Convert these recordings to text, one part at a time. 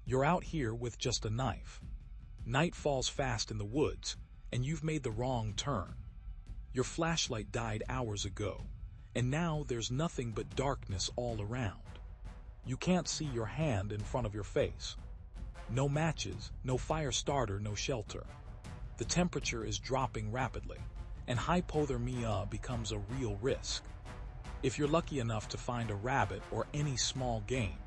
You're out here with just a knife. Night falls fast in the woods, and you've made the wrong turn. Your flashlight died hours ago, and now there's nothing but darkness all around. You can't see your hand in front of your face. No matches, no fire starter, no shelter. The temperature is dropping rapidly, and hypothermia becomes a real risk. If you're lucky enough to find a rabbit or any small game,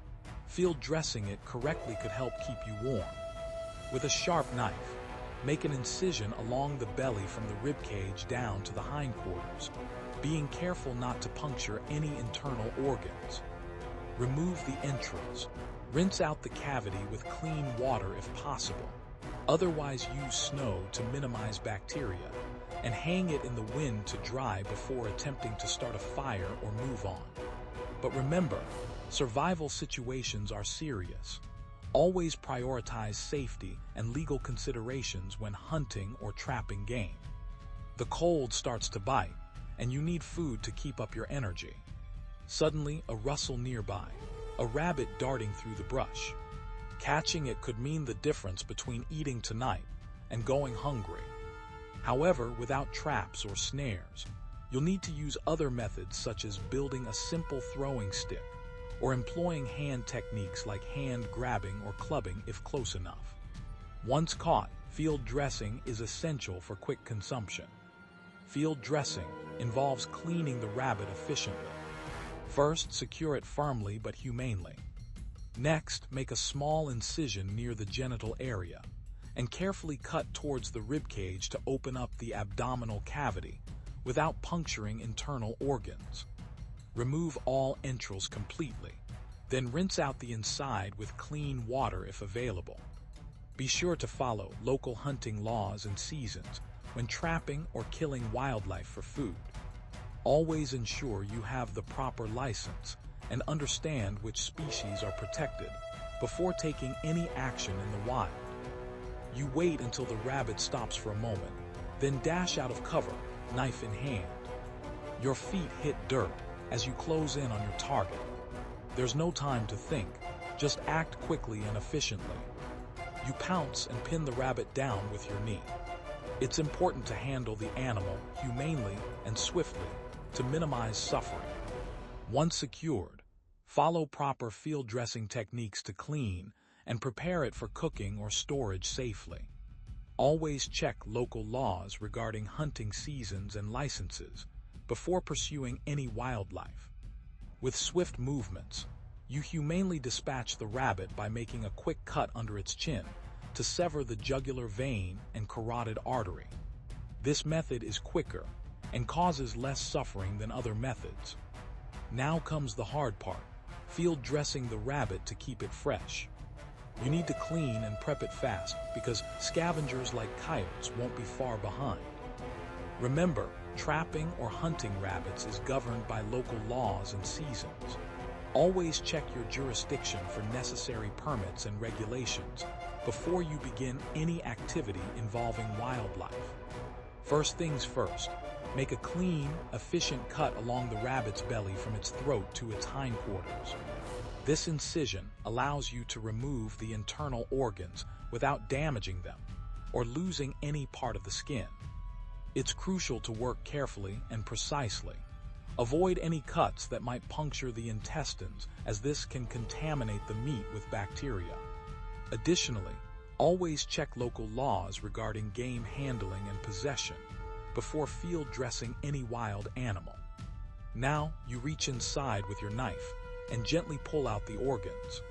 field dressing it correctly could help keep you warm. With a sharp knife, make an incision along the belly from the rib cage down to the hindquarters, being careful not to puncture any internal organs. Remove the entrails. Rinse out the cavity with clean water if possible. Otherwise, use snow to minimize bacteria, and hang it in the wind to dry before attempting to start a fire or move on. But remember, survival situations are serious. Always prioritize safety and legal considerations when hunting or trapping game. The cold starts to bite, and you need food to keep up your energy. Suddenly, a rustle nearby, a rabbit darting through the brush. Catching it could mean the difference between eating tonight and going hungry. However, without traps or snares, you'll need to use other methods such as building a simple throwing stick or employing hand techniques like hand grabbing or clubbing if close enough. Once caught, field dressing is essential for quick consumption. Field dressing involves cleaning the rabbit efficiently. First, secure it firmly but humanely. Next, make a small incision near the genital area and carefully cut towards the rib cage to open up the abdominal cavity without puncturing internal organs. Remove all entrails completely, then rinse out the inside with clean water if available. Be sure to follow local hunting laws and seasons when trapping or killing wildlife for food. Always ensure you have the proper license and understand which species are protected before taking any action in the wild. You wait until the rabbit stops for a moment, then dash out of cover, knife in hand. Your feet hit dirt as you close in on your target. There's no time to think, just act quickly and efficiently. You pounce and pin the rabbit down with your knee. It's important to handle the animal humanely and swiftly to minimize suffering. Once secured, follow proper field dressing techniques to clean and prepare it for cooking or storage safely. Always check local laws regarding hunting seasons and licenses before pursuing any wildlife. With swift movements, you humanely dispatch the rabbit by making a quick cut under its chin to sever the jugular vein and carotid artery. This method is quicker and causes less suffering than other methods. Now comes the hard part, field dressing the rabbit to keep it fresh. You need to clean and prep it fast because scavengers like coyotes won't be far behind. Remember, trapping or hunting rabbits is governed by local laws and seasons. Always check your jurisdiction for necessary permits and regulations before you begin any activity involving wildlife. First things first, make a clean, efficient cut along the rabbit's belly from its throat to its hindquarters. This incision allows you to remove the internal organs without damaging them or losing any part of the skin. It's crucial to work carefully and precisely. Avoid any cuts that might puncture the intestines, as this can contaminate the meat with bacteria. Additionally, always check local laws regarding game handling and possession before field dressing any wild animal. Now, you reach inside with your knife and gently pull out the organs.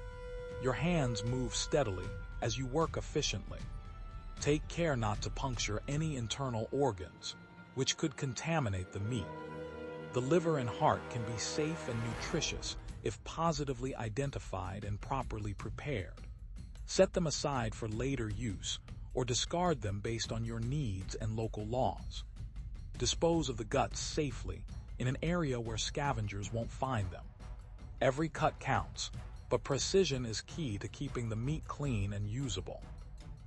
Your hands move steadily as you work efficiently. Take care not to puncture any internal organs, which could contaminate the meat. The liver and heart can be safe and nutritious if positively identified and properly prepared. Set them aside for later use or discard them based on your needs and local laws. Dispose of the guts safely in an area where scavengers won't find them. Every cut counts, but precision is key to keeping the meat clean and usable.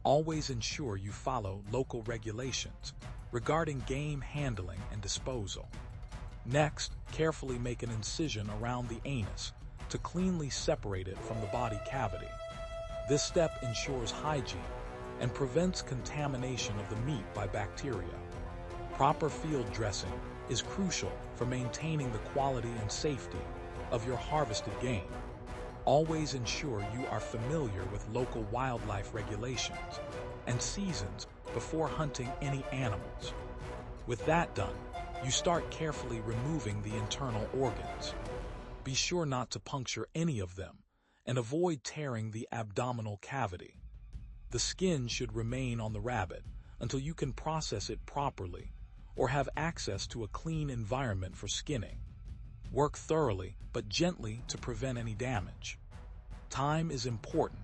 Always ensure you follow local regulations regarding game handling and disposal. Next, carefully make an incision around the anus to cleanly separate it from the body cavity. This step ensures hygiene and prevents contamination of the meat by bacteria. Proper field dressing is crucial for maintaining the quality and safety of your harvested game. Always ensure you are familiar with local wildlife regulations and seasons before hunting any animals. With that done, you start carefully removing the internal organs. Be sure not to puncture any of them and avoid tearing the abdominal cavity. The skin should remain on the rabbit until you can process it properly or have access to a clean environment for skinning. Work thoroughly but gently to prevent any damage. Time is important,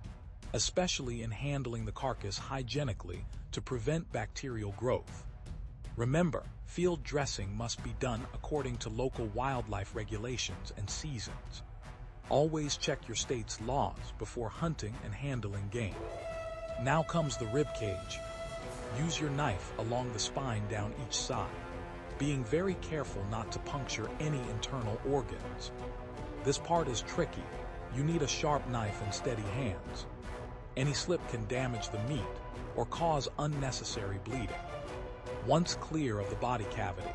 especially in handling the carcass hygienically to prevent bacterial growth. Remember, field dressing must be done according to local wildlife regulations and seasons. Always check your state's laws before hunting and handling game. Now comes the rib cage. Use your knife along the spine down each side, being very careful not to puncture any internal organs. This part is tricky. You need a sharp knife and steady hands. Any slip can damage the meat or cause unnecessary bleeding. Once clear of the body cavity,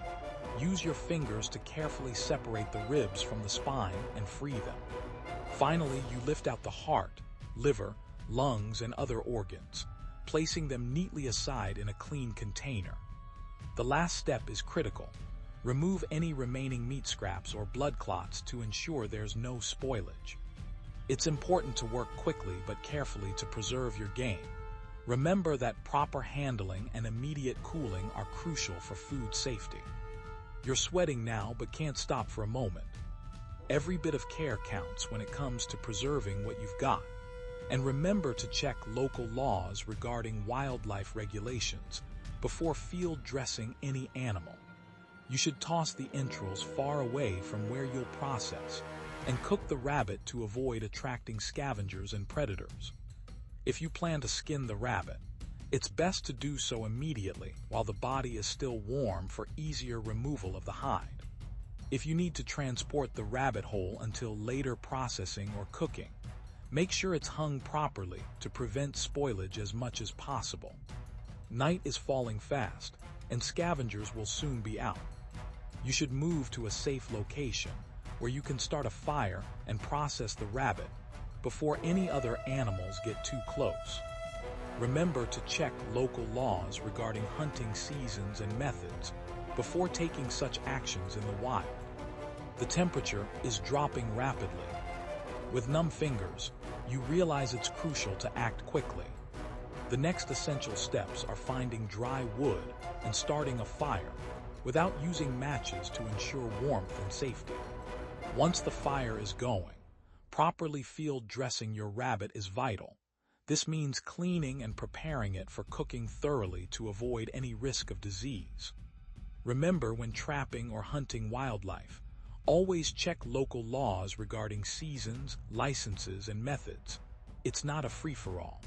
use your fingers to carefully separate the ribs from the spine and free them. Finally, you lift out the heart, liver, lungs, and other organs, placing them neatly aside in a clean container. The last step is critical. Remove any remaining meat scraps or blood clots to ensure there's no spoilage. It's important to work quickly but carefully to preserve your game. Remember that proper handling and immediate cooling are crucial for food safety. You're sweating now but can't stop for a moment. Every bit of care counts when it comes to preserving what you've got. And remember to check local laws regarding wildlife regulations before field dressing any animal. You should toss the entrails far away from where you'll process and cook the rabbit to avoid attracting scavengers and predators. If you plan to skin the rabbit, it's best to do so immediately while the body is still warm for easier removal of the hide. If you need to transport the rabbit whole until later processing or cooking, make sure it's hung properly to prevent spoilage as much as possible. Night is falling fast, and scavengers will soon be out. You should move to a safe location where you can start a fire and process the rabbit before any other animals get too close. Remember to check local laws regarding hunting seasons and methods before taking such actions in the wild. The temperature is dropping rapidly. With numb fingers, you realize it's crucial to act quickly. The next essential steps are finding dry wood and starting a fire without using matches to ensure warmth and safety. Once the fire is going, properly field dressing your rabbit is vital. This means cleaning and preparing it for cooking thoroughly to avoid any risk of disease. Remember, when trapping or hunting wildlife, always check local laws regarding seasons, licenses, and methods. It's not a free-for-all.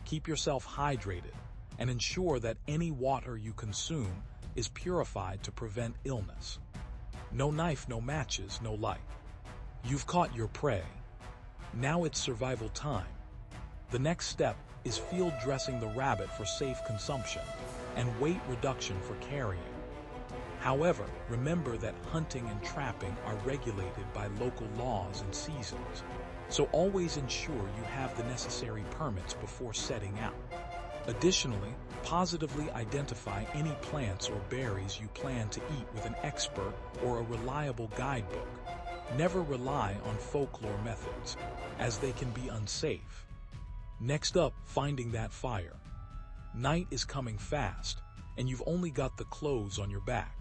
Keep yourself hydrated and ensure that any water you consume is purified to prevent illness. No knife, no matches, no light. You've caught your prey. Now it's survival time. The next step is field dressing the rabbit for safe consumption and weight reduction for carrying. However, remember that hunting and trapping are regulated by local laws and seasons, so always ensure you have the necessary permits before setting out. Additionally, positively identify any plants or berries you plan to eat with an expert or a reliable guidebook. Never rely on folklore methods, as they can be unsafe. Next up, finding that fire. Night is coming fast, and you've only got the clothes on your back.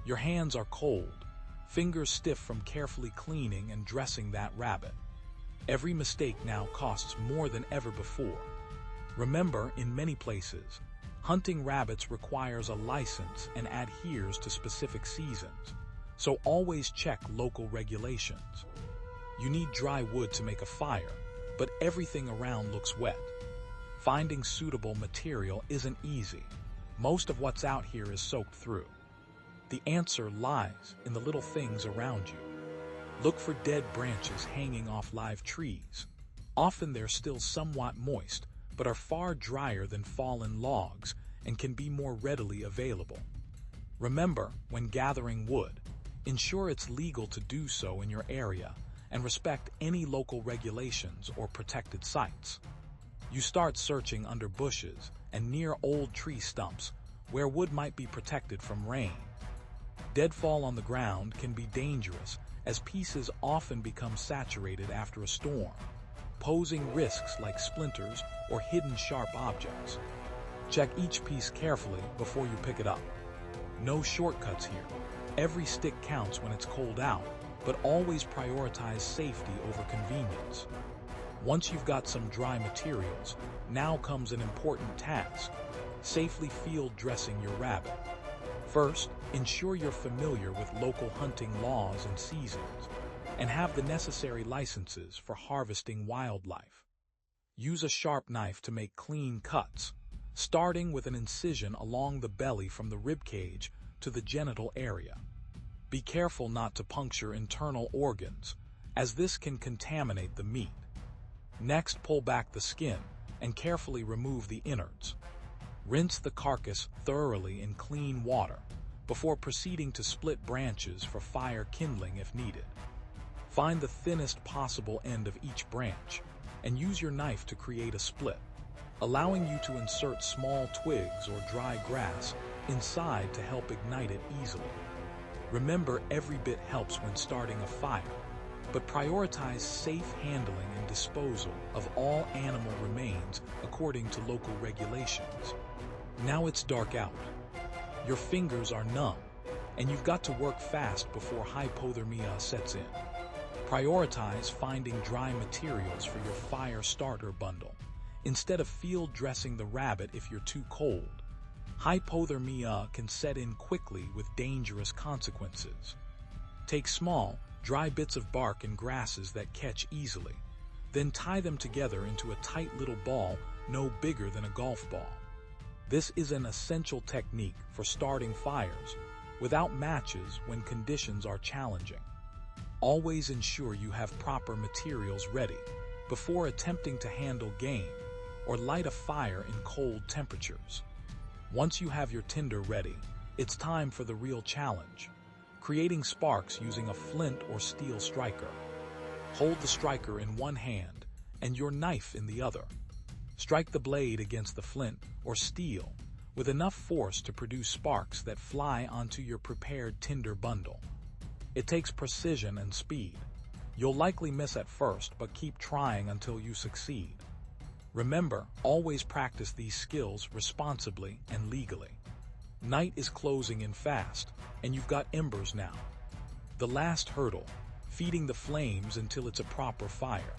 Your hands are cold, fingers stiff from carefully cleaning and dressing that rabbit. Every mistake now costs more than ever before. Remember, in many places, hunting rabbits requires a license and adheres to specific seasons, so always check local regulations. You need dry wood to make a fire, but everything around looks wet. Finding suitable material isn't easy. Most of what's out here is soaked through. The answer lies in the little things around you. Look for dead branches hanging off live trees, Often they're still somewhat moist, but are far drier than fallen logs and can be more readily available. Remember, when gathering wood, ensure it's legal to do so in your area and respect any local regulations or protected sites. You start searching under bushes and near old tree stumps where wood might be protected from rain. Deadfall on the ground can be dangerous as pieces often become saturated after a storm, posing risks like splinters or hidden sharp objects. Check each piece carefully before you pick it up. No shortcuts here. Every stick counts when it's cold out, but always prioritize safety over convenience. Once you've got some dry materials, now comes an important task: safely field dressing your rabbit. First, ensure you're familiar with local hunting laws and seasons, and have the necessary licenses for harvesting wildlife. Use a sharp knife to make clean cuts, starting with an incision along the belly from the ribcage to the genital area. Be careful not to puncture internal organs, as this can contaminate the meat. Next, pull back the skin and carefully remove the innards. Rinse the carcass thoroughly in clean water before proceeding to split branches for fire kindling if needed. Find the thinnest possible end of each branch and use your knife to create a split, allowing you to insert small twigs or dry grass inside to help ignite it easily. Remember, every bit helps when starting a fire, but prioritize safe handling and disposal of all animal remains according to local regulations. Now it's dark out. Your fingers are numb, and you've got to work fast before hypothermia sets in. Prioritize finding dry materials for your fire starter bundle, instead of field dressing the rabbit if you're too cold. Hypothermia can set in quickly with dangerous consequences. Take small, dry bits of bark and grasses that catch easily, then tie them together into a tight little ball no bigger than a golf ball. This is an essential technique for starting fires without matches when conditions are challenging. Always ensure you have proper materials ready before attempting to handle game or light a fire in cold temperatures. Once you have your tinder ready, it's time for the real challenge: creating sparks using a flint or steel striker. Hold the striker in one hand and your knife in the other. Strike the blade against the flint or steel with enough force to produce sparks that fly onto your prepared tinder bundle. It takes precision and speed. You'll likely miss at first, but keep trying until you succeed. Remember, always practice these skills responsibly and legally. Night is closing in fast, and you've got embers now. The last hurdle: feeding the flames until it's a proper fire.